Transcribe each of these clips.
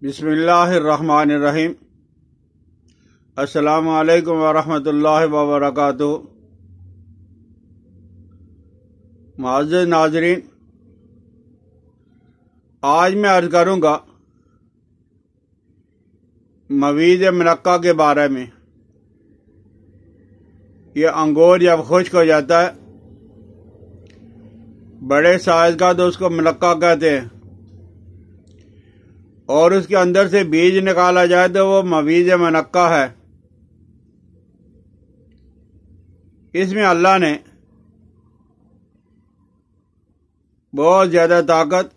بسم الرحمن الرحیم۔ السلام علیکم ورحمۃ اللہ وبرکاتہ۔ معزز ناظرین، آج میں عرض کروں گا مویز منقع کے بارے میں۔ یہ انگور جب خشک ہو جاتا ہے، بڑے سائز کا، تو اس کو منقع کہتے ہیں، اور اس کے اندر سے بیج نکالا جائے تو وہ مویز منقع ہے۔ اس میں اللہ نے بہت زیادہ طاقت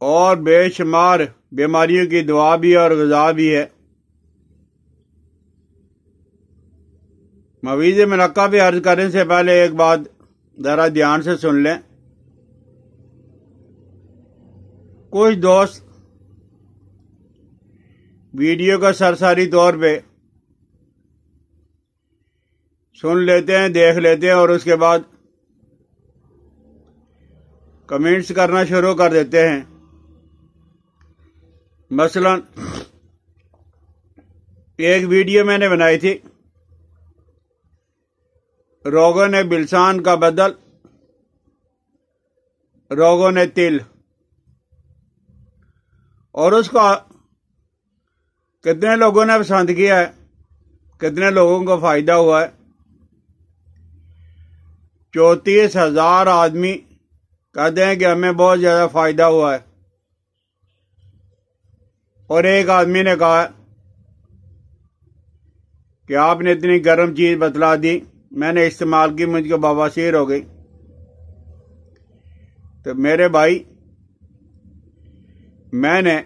اور بے شمار بیماریوں کی دوا بھی اور غذا بھی ہے۔ مویز منقع پہ عرض کرنے سے پہلے ایک بات ذرا دھیان سے سن لیں۔ کچھ دوست ویڈیو کا سرسری طور پہ سن لیتے ہیں، دیکھ لیتے ہیں، اور اس کے بعد کمنٹس کرنا شروع کر دیتے ہیں۔ مثلا ایک ویڈیو میں نے بنائی تھی، روگوں نے بلسان کا بدل، روگوں نے تل، اور اس کو کتنے لوگوں نے پسند کیا ہے، کتنے لوگوں کو فائدہ ہوا ہے۔ 34,000 آدمی کہتے ہیں کہ ہمیں بہت زیادہ فائدہ ہوا ہے، اور ایک آدمی نے کہا کہ آپ نے اتنی گرم چیز بتلا دی، میں نے استعمال کی، مجھ کو بواسیر ہو گئی۔ تو میرے بھائی، میں نے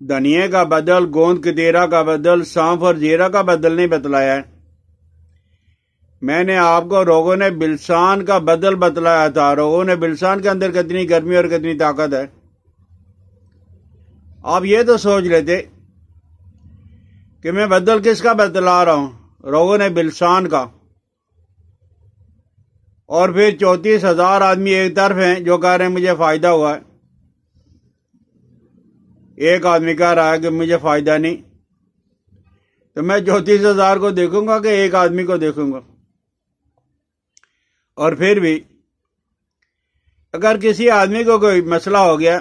دھنیے کا بدل، گوند کتیرا کا بدل، سونف اور زیرہ کا بدل نہیں بتلایا ہے، میں نے آپ کو روگوں نے بلسان کا بدل بتلایا تھا۔ روگوں نے بلسان کے اندر کتنی گرمی اور کتنی طاقت ہے، آپ یہ تو سوچ لیتے کہ میں بدل کس کا بتلا رہا ہوں، روگوں نے بلسان کا، اور پھر 34,000 آدمی ایک طرف ہیں جو کہہ رہے ہیں مجھے فائدہ ہوا ہے، ایک آدمی کہہ رہا ہے کہ مجھے فائدہ نہیں۔ تو میں 34,000 کو دیکھوں گا کہ ایک آدمی کو دیکھوں گا؟ اور پھر بھی اگر کسی آدمی کو کوئی مسئلہ ہو گیا،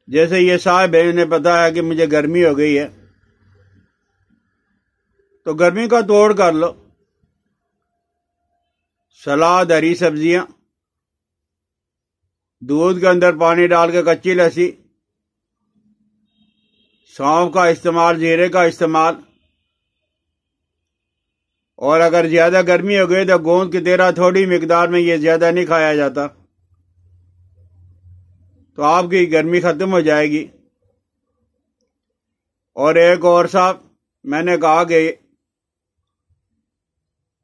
جیسے یہ صاحب ہے، انہیں پتا ہے کہ مجھے گرمی ہو گئی ہے، تو گرمی کا توڑ کر لو۔ سلاد، ہری سبزیاں، دودھ کے اندر پانی ڈال کے کچی لسی، سونف کا استعمال، زیرے کا استعمال، اور اگر زیادہ گرمی ہو گئی تو گوند کتیرا تھوڑی مقدار میں، یہ زیادہ نہیں کھایا جاتا، تو آپ کی گرمی ختم ہو جائے گی۔ اور ایک اور صاحب، میں نے کہا کہ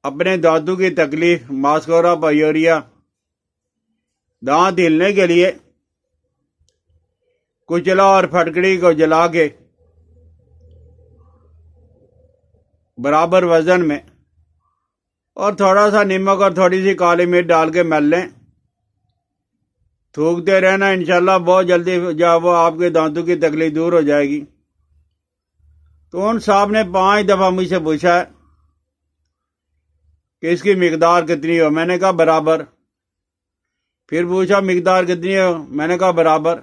اپنے دانتوں کی تکلیف، ماسکورا پیوریا، دانت ہلنے کے لیے کچلا اور پھٹکڑی کو جلا کے برابر وزن میں، اور تھوڑا سا نمک اور تھوڑی سی کالی مرچ ڈال کے مل لیں، تھوکتے رہنا، انشاءاللہ بہت جلدی جب وہ آپ کے دانتوں کی تکلیف دور ہو جائے گی۔ تو ان صاحب نے 5 دفعہ مجھ سے پوچھا ہے کہ اس کی مقدار کتنی ہو، میں نے کہا برابر۔ پھر پوچھا مقدار کتنی ہو، میں نے کہا برابر۔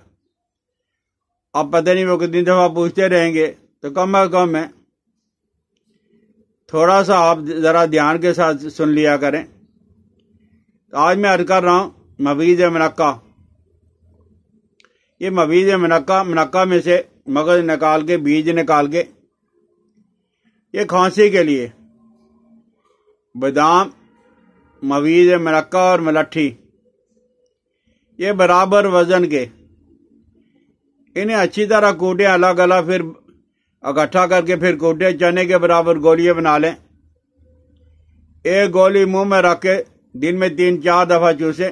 اب پتہ نہیں وہ کتنی دفعہ پوچھتے رہیں گے، تو کم از کم ہے تھوڑا سا آپ ذرا دھیان کے ساتھ سن لیا کریں۔ تو آج میں عرض کر رہا ہوں مویز منقع۔ یہ مویز منقع میں سے مغز نکال کے، بیج نکال کے، یہ کھانسی کے لیے بادام، مویز منقع اور ملٹھی، یہ برابر وزن کے، انہیں اچھی طرح کوٹیں، الگ الگ، پھر اکٹھا کر کے پھر کوٹے، چنے کے برابر گولیاں بنا لیں۔ ایک گولی منہ میں رکھ کے دن میں 3-4 دفعہ چوسیں،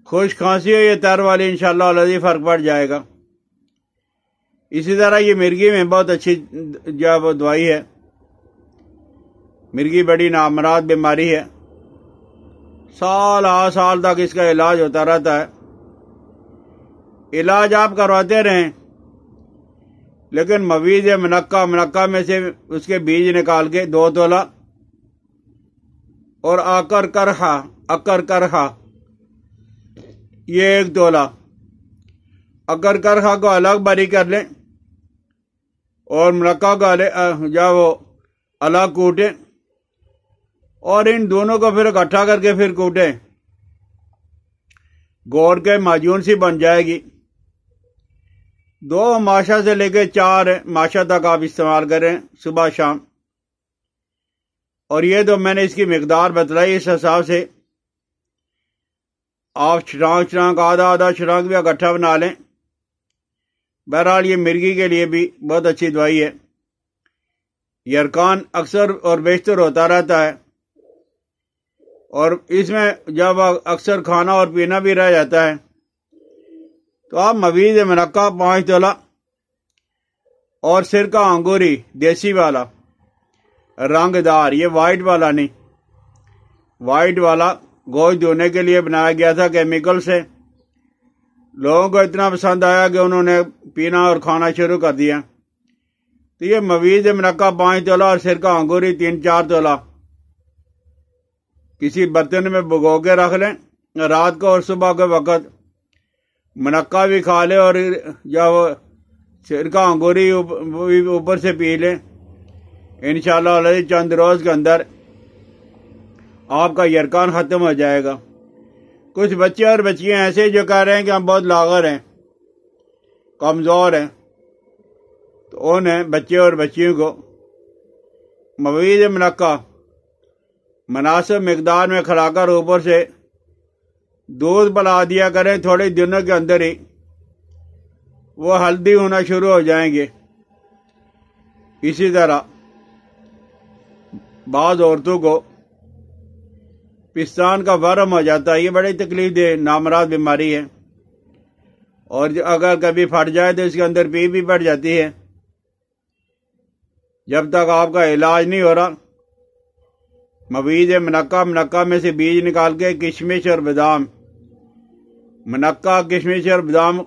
خشک کھانسی ہو یہ تر والی، انشاءاللہ العزیز فرق پڑ جائے گا۔ اسی طرح یہ مرگی میں بہت اچھی جو وہ دوائی ہے، مرگی بڑی نامراد بیماری ہے، سال 8 سال تک اس کا علاج ہوتا رہتا ہے۔ علاج آپ کرواتے رہیں، لیکن مویز منقع میں سے اس کے بیج نکال کے 2 تولہ اور اکر کرخا یہ 1 تولہ، اکر کرخا کو الگ بری کر لیں اور منقع کو الگ کوٹیں اور ان دونوں کو پھر اکٹھا کر کے پھر کوٹیں، گوڑ کے معجون سی بن جائے گی۔ 2 ماشا سے لے کے 4 ماشا تک آپ استعمال کریں صبح شام۔ اور یہ تو میں نے اس کی مقدار بتلائی، اس حساب سے آپ چھڑانک آدھا چھڑانک بھی اکٹھا بنا لیں۔ بہرحال یہ مرگی کے لیے بھی بہت اچھی دوائی ہے۔ یرکان اکثر اور بیشتر ہوتا رہتا ہے، اور اس میں جب اکثر کھانا اور پینا بھی رہ جاتا ہے تو آپ مویز منقع 5 تولہ اور سرکہ انگوری دیسی والا رنگ دار، یہ وائٹ والا نہیں، وائٹ والا گوشت دھونے کے لیے بنایا گیا تھا کیمیکل سے، لوگوں کو اتنا پسند آیا کہ انہوں نے پینا اور کھانا شروع کر دیا۔ تو یہ مویز منقع 5 تولہ اور سرکہ انگوری 3-4 تولہ کسی برتن میں بھگو کے رکھ لیں رات کو، اور صبح کے وقت منقع بھی کھا لیں اور جب سرکہ انگوری اوپر سے پی لیں۔ انشاءاللہ چند روز کے اندر آپ کا یرکان ختم ہو جائے گا۔ کچھ بچے اور بچیاں ایسے جو کہہ رہے ہیں کہ ہم بہت لاغر ہیں، کمزور ہیں، تو انہیں بچے اور بچیوں کو مویز منقع مناسب مقدار میں کھلا کر اوپر سے دودھ پلا دیا کریں، تھوڑے دنوں کے اندر ہی وہ ہلدی ہونا شروع ہو جائیں گے۔ اسی طرح بعض عورتوں کو پستان کا ورم ہو جاتا ہے، یہ بڑی تکلیف دہ نامراد بیماری ہے، اور اگر کبھی پھٹ جائے تو اس کے اندر پی بھی پڑ جاتی ہے۔ جب تک آپ کا علاج نہیں ہو رہا، مویز منقع میں سے بیج نکال کے کشمش اور بادام، منقع کشمش اور بادام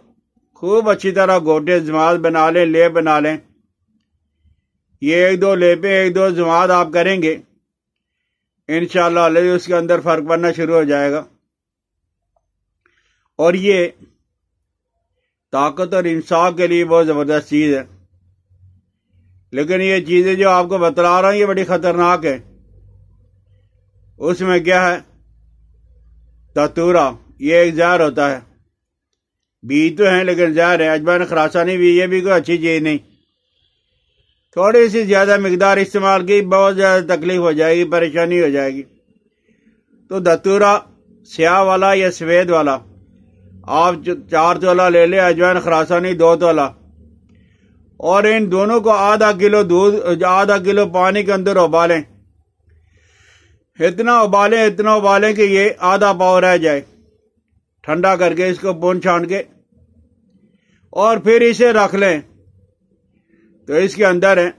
خوب اچھی طرح گوٹے زماد بنا لیں، لیپ بنا لیں۔ یہ 1-2 لیپیں 1-2 زماد آپ کریں گے، انشاءاللہ اس کے اندر فرق پڑنا شروع ہو جائے گا۔ اور یہ طاقت اور انصاف کے لیے بہت زبردست چیز ہے، لیکن یہ چیزیں جو آپ کو بتلا رہا ہوں یہ بڑی خطرناک ہے۔ اس میں کیا ہے؟ دتورا، یہ ایک زہر ہوتا ہے، بیج تو ہیں لیکن زہر ہے۔ اجوائن خراسانی بھی، یہ بھی کوئی اچھی چیز نہیں، تھوڑی سی زیادہ مقدار استعمال کی بہت زیادہ تکلیف ہو جائے گی، پریشانی ہو جائے گی۔ تو دتورا سیاہ والا یا سفید والا آپ 4 تولہ لے لیں، اجوائن خراسانی 2 تولہ، اور ان دونوں کو آدھا کلو پانی کے اندر ابالیں۔ اتنا ابالیں کہ یہ آدھا پاؤ رہ جائے، ٹھنڈا کر کے اس کو پون چھان کے، اور پھر اسے رکھ لیں۔ تو اس کے اندر ہے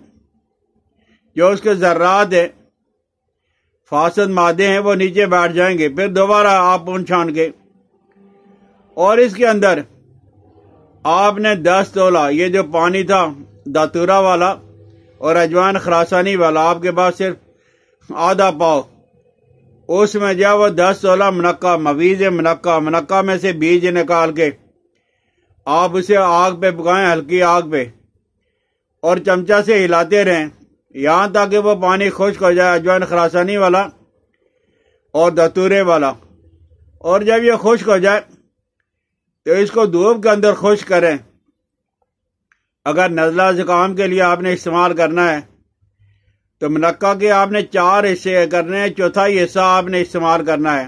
جو اس کے ذرات ہیں، فاسد مادے ہیں، وہ نیچے بیٹھ جائیں گے۔ پھر دوبارہ آپ پون چھان کے، اور اس کے اندر آپ نے 10 تولہ، یہ جو پانی تھا داتورا والا اور اجوائن خراسانی والا، آپ کے پاس صرف آدھا پاؤ، اس میں جا وہ 10 تولہ منقع، مویز منقع میں سے بیج نکال کے آپ اسے آگ پہ پکائیں، ہلکی آگ پہ، اور چمچہ سے ہلاتے رہیں یہاں تک کہ وہ پانی خشک ہو جائے، اجوائن خراسانی والا اور دتورے والا۔ اور جب یہ خشک ہو جائے تو اس کو دھوپ کے اندر خشک کریں۔ اگر نزلہ زکام کے لیے آپ نے استعمال کرنا ہے تو منقع کے آپ نے 4 حصے کرنے ہیں، چوتھائی حصہ آپ نے استعمال کرنا ہے۔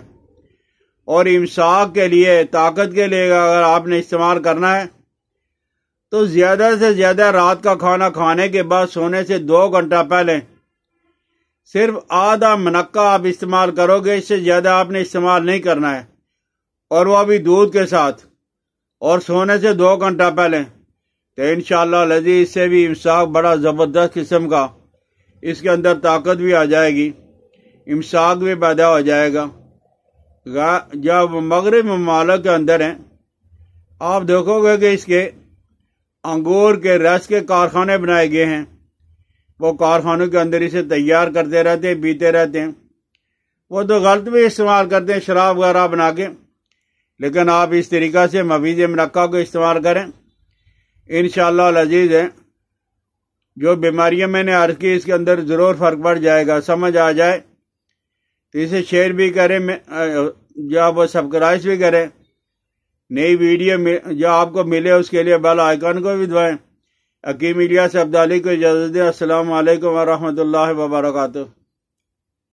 اور امساک کے لیے، طاقت کے لیے اگر آپ نے استعمال کرنا ہے تو زیادہ سے زیادہ رات کا کھانا کھانے کے بعد سونے سے 2 گھنٹہ پہلے صرف آدھا منقع آپ استعمال کرو گے، اس سے زیادہ آپ نے استعمال نہیں کرنا ہے، اور وہ بھی دودھ کے ساتھ، اور سونے سے 2 گھنٹہ پہلے۔ تو انشاءاللہ لذیذ سے بھی امساک بڑا زبردست قسم کا، اس کے اندر طاقت بھی آ جائے گی، امساک بھی پیدا ہو جائے گا۔ جب مغرب ممالک کے اندر ہیں آپ دیکھو گے کہ اس کے انگور کے رس کے کارخانے بنائے گئے ہیں، وہ کارخانوں کے اندر اسے تیار کرتے رہتے ہیں، پیتے رہتے ہیں۔ وہ تو غلط بھی استعمال کرتے ہیں شراب وغیرہ بنا کے، لیکن آپ اس طریقہ سے مویز منقع کو استعمال کریں، انشاءاللہ العزیز ہے جو بیماریاں میں نے عرض کی اس کے اندر ضرور فرق پڑ جائے گا، سمجھ آ جائے تو اسے شیئر بھی کریں، جو وہ سبسکرائب بھی کریں، نئی ویڈیو جو آپ کو ملے اس کے لیے بیل آئیکن کو بھی دبائیں۔ حکیم الیاس عبدالی کو اجازت دیں۔ السلام علیکم ورحمۃ اللہ وبرکاتہ۔